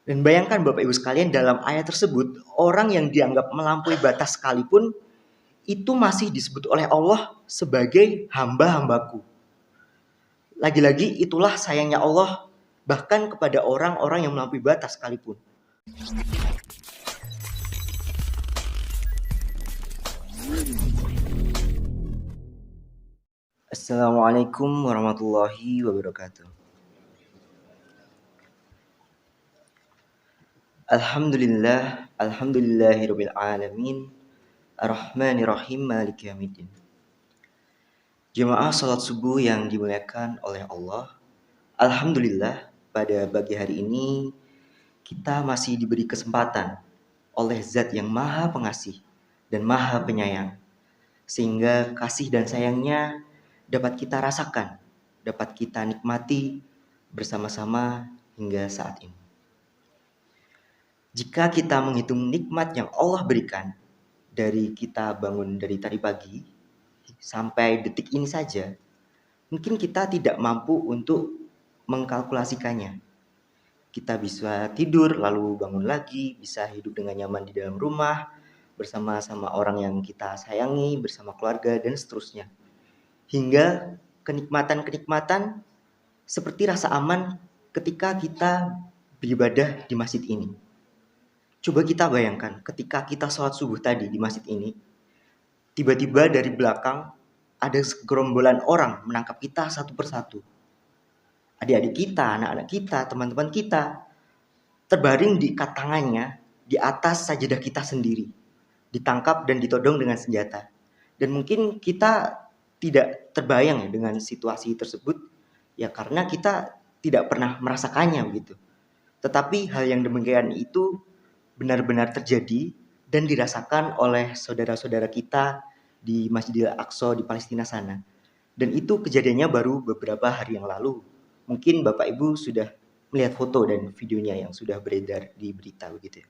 Dan bayangkan Bapak Ibu sekalian, dalam ayat tersebut, orang yang dianggap melampaui batas sekalipun, itu masih disebut oleh Allah sebagai hamba-hambaku. Lagi-lagi itulah sayangnya Allah bahkan kepada orang-orang yang melampaui batas sekalipun. Assalamualaikum warahmatullahi wabarakatuh. Alhamdulillahirabbil alamin, arrahmanirrahim, maliki yaumiddin. Jemaah salat subuh yang dimuliakan oleh Allah, alhamdulillah pada pagi hari ini kita masih diberi kesempatan oleh Zat yang Maha Pengasih dan Maha Penyayang, sehingga kasih dan sayangnya dapat kita rasakan, dapat kita nikmati bersama-sama hingga saat ini. Jika kita menghitung nikmat yang Allah berikan dari kita bangun dari tadi pagi sampai detik ini saja, mungkin kita tidak mampu untuk mengkalkulasikannya. Kita bisa tidur lalu bangun lagi, bisa hidup dengan nyaman di dalam rumah, bersama-sama orang yang kita sayangi, bersama keluarga, dan seterusnya. Hingga kenikmatan-kenikmatan seperti rasa aman ketika kita beribadah di masjid ini. Coba kita bayangkan ketika kita sholat subuh tadi di masjid ini, tiba-tiba dari belakang ada segerombolan orang menangkap kita satu persatu. Adik-adik kita, anak-anak kita, teman-teman kita, terbaring di ikat tangannya di atas sajadah kita sendiri, ditangkap dan ditodong dengan senjata. Dan mungkin kita tidak terbayang ya dengan situasi tersebut, ya karena kita tidak pernah merasakannya begitu. Tetapi hal yang demikian itu benar-benar terjadi dan dirasakan oleh saudara-saudara kita di Masjidil Aqsa di Palestina sana. Dan itu kejadiannya baru beberapa hari yang lalu. Mungkin Bapak Ibu sudah melihat foto dan videonya yang sudah beredar di berita begitu ya.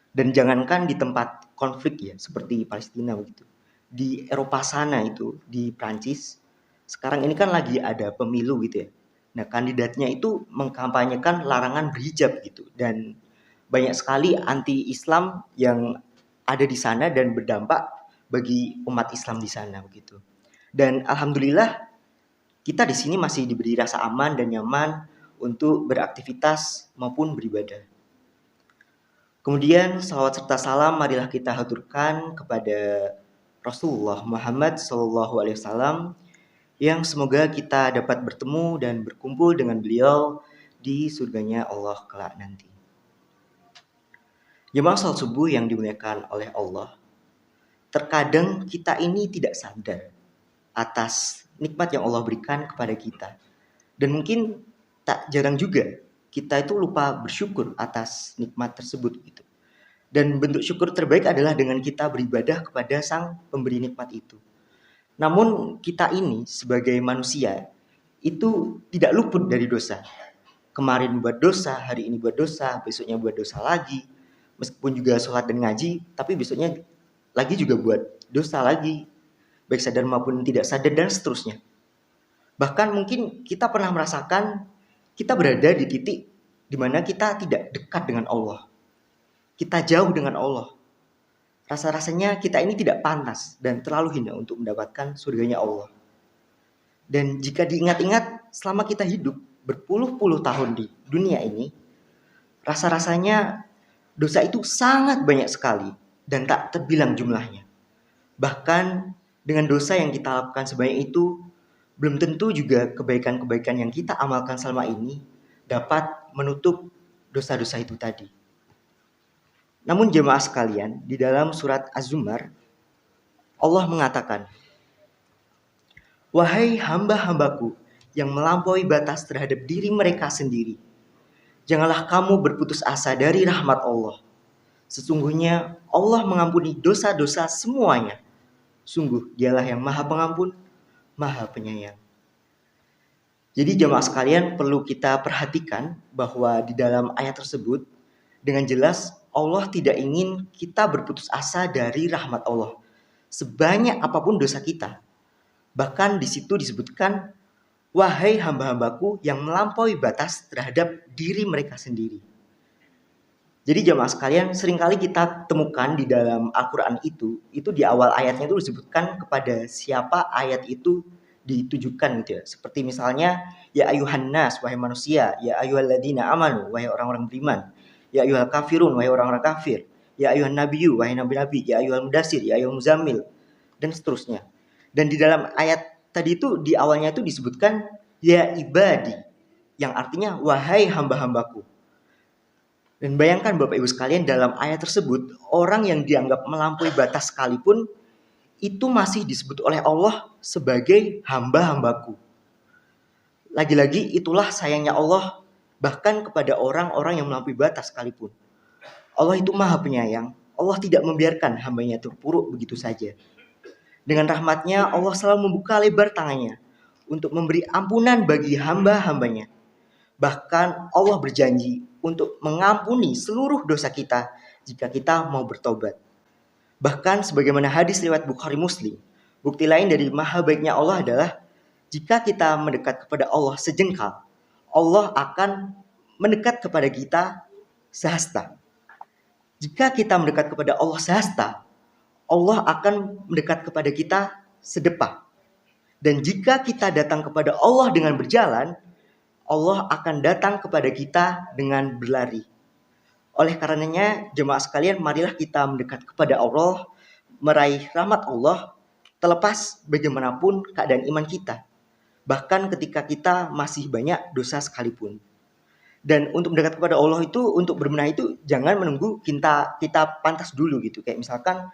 Dan jangankan di tempat konflik ya seperti Palestina begitu. Di Eropa sana itu, di Prancis, sekarang ini kan lagi ada pemilu gitu ya. Nah, kandidatnya itu mengkampanyekan larangan berhijab gitu, dan banyak sekali anti-Islam yang ada di sana dan berdampak bagi umat Islam di sana begitu. Dan alhamdulillah kita di sini masih diberi rasa aman dan nyaman untuk beraktivitas maupun beribadah. Kemudian salawat serta salam marilah kita haturkan kepada Rasulullah Muhammad SAW, yang semoga kita dapat bertemu dan berkumpul dengan beliau di surganya Allah kelak nanti. Jemaah salat subuh yang dimuliakan oleh Allah, terkadang kita ini tidak sadar atas nikmat yang Allah berikan kepada kita. Dan mungkin tak jarang juga kita itu lupa bersyukur atas nikmat tersebut gitu. Dan bentuk syukur terbaik adalah dengan kita beribadah kepada Sang Pemberi nikmat itu. Namun kita ini sebagai manusia itu tidak luput dari dosa. Kemarin buat dosa, hari ini buat dosa, besoknya buat dosa lagi. Meskipun juga sholat dan ngaji, tapi besoknya lagi juga buat dosa lagi, baik sadar maupun tidak sadar dan seterusnya. Bahkan mungkin kita pernah merasakan kita berada di titik di mana kita tidak dekat dengan Allah. Kita jauh dengan Allah. Rasa-rasanya kita ini tidak pantas dan terlalu hina untuk mendapatkan surganya Allah. Dan jika diingat-ingat selama kita hidup berpuluh-puluh tahun di dunia ini, rasa-rasanya dosa itu sangat banyak sekali dan tak terbilang jumlahnya. Bahkan dengan dosa yang kita lakukan sebanyak itu, belum tentu juga kebaikan-kebaikan yang kita amalkan selama ini dapat menutup dosa-dosa itu tadi. Namun jemaah sekalian, di dalam surat Az-Zumar, Allah mengatakan, "Wahai hamba-hambaku yang melampaui batas terhadap diri mereka sendiri, janganlah kamu berputus asa dari rahmat Allah. Sesungguhnya Allah mengampuni dosa-dosa semuanya. Sungguh dialah yang maha pengampun, maha penyayang." Jadi jemaah sekalian perlu kita perhatikan bahwa di dalam ayat tersebut dengan jelas Allah tidak ingin kita berputus asa dari rahmat Allah sebanyak apapun dosa kita. Bahkan di situ disebutkan, "Wahai hamba-hambaku yang melampaui batas terhadap diri mereka sendiri." Jadi jamaah sekalian, seringkali kita temukan di dalam Al-Quran itu di awal ayatnya itu disebutkan kepada siapa ayat itu ditujukan gitu ya. Seperti misalnya, ya ayuhan nas, wahai manusia, ya ayyuhalladzina amanu, wahai orang-orang beriman, ya ayyuhal kafirun, wahai orang-orang kafir, ya ayyuhan nabiyyu, wahai nabi-nabi, ya ayyuhal mudassir, ya ayyuhal muzammil, dan seterusnya. Dan di dalam ayat tadi itu di awalnya itu disebutkan ya ibadi, yang artinya wahai hamba-hambaku. Dan bayangkan Bapak Ibu sekalian, dalam ayat tersebut orang yang dianggap melampaui batas sekalipun itu masih disebut oleh Allah sebagai hamba-hambaku. Lagi-lagi itulah sayangnya Allah bahkan kepada orang-orang yang melampaui batas sekalipun. Allah itu Maha Penyayang. Allah tidak membiarkan hambanya terpuruk begitu saja. Dengan rahmatnya Allah selalu membuka lebar tangannya untuk memberi ampunan bagi hamba-hambanya. Bahkan Allah berjanji untuk mengampuni seluruh dosa kita jika kita mau bertobat. Bahkan sebagaimana hadis riwayat Bukhari Muslim, bukti lain dari maha baiknya Allah adalah jika kita mendekat kepada Allah sejengkal, Allah akan mendekat kepada kita sehasta. Jika kita mendekat kepada Allah sehasta, Allah akan mendekat kepada kita sedepak. Dan jika kita datang kepada Allah dengan berjalan, Allah akan datang kepada kita dengan berlari. Oleh karenanya, jemaah sekalian, marilah kita mendekat kepada Allah, meraih rahmat Allah, terlepas bagaimanapun keadaan iman kita. Bahkan ketika kita masih banyak dosa sekalipun. Dan untuk mendekat kepada Allah itu, untuk berbenah itu, jangan menunggu kita pantas dulu gitu. Kayak misalkan,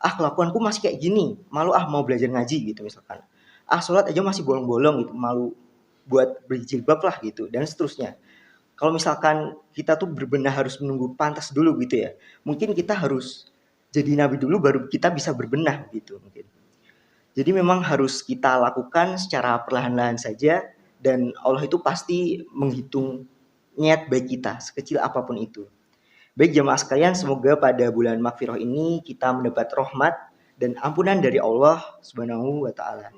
kelakuanku masih kayak gini, malu mau belajar ngaji gitu misalkan. Sholat aja masih bolong-bolong gitu, malu buat berjilbab lah gitu, dan seterusnya. Kalau misalkan kita tuh berbenah harus menunggu pantas dulu gitu ya, mungkin kita harus jadi nabi dulu baru kita bisa berbenah gitu mungkin. Jadi memang harus kita lakukan secara perlahan-lahan saja, dan Allah itu pasti menghitung niat baik kita sekecil apapun itu. Baik jemaah sekalian, semoga pada bulan Maghfirah ini kita mendapat rahmat dan ampunan dari Allah Subhanahu wa taala.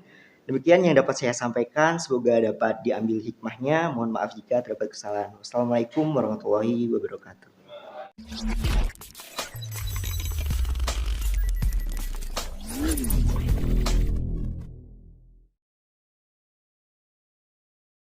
Demikian yang dapat saya sampaikan, semoga dapat diambil hikmahnya. Mohon maaf jika terdapat kesalahan. Wassalamualaikum warahmatullahi wabarakatuh.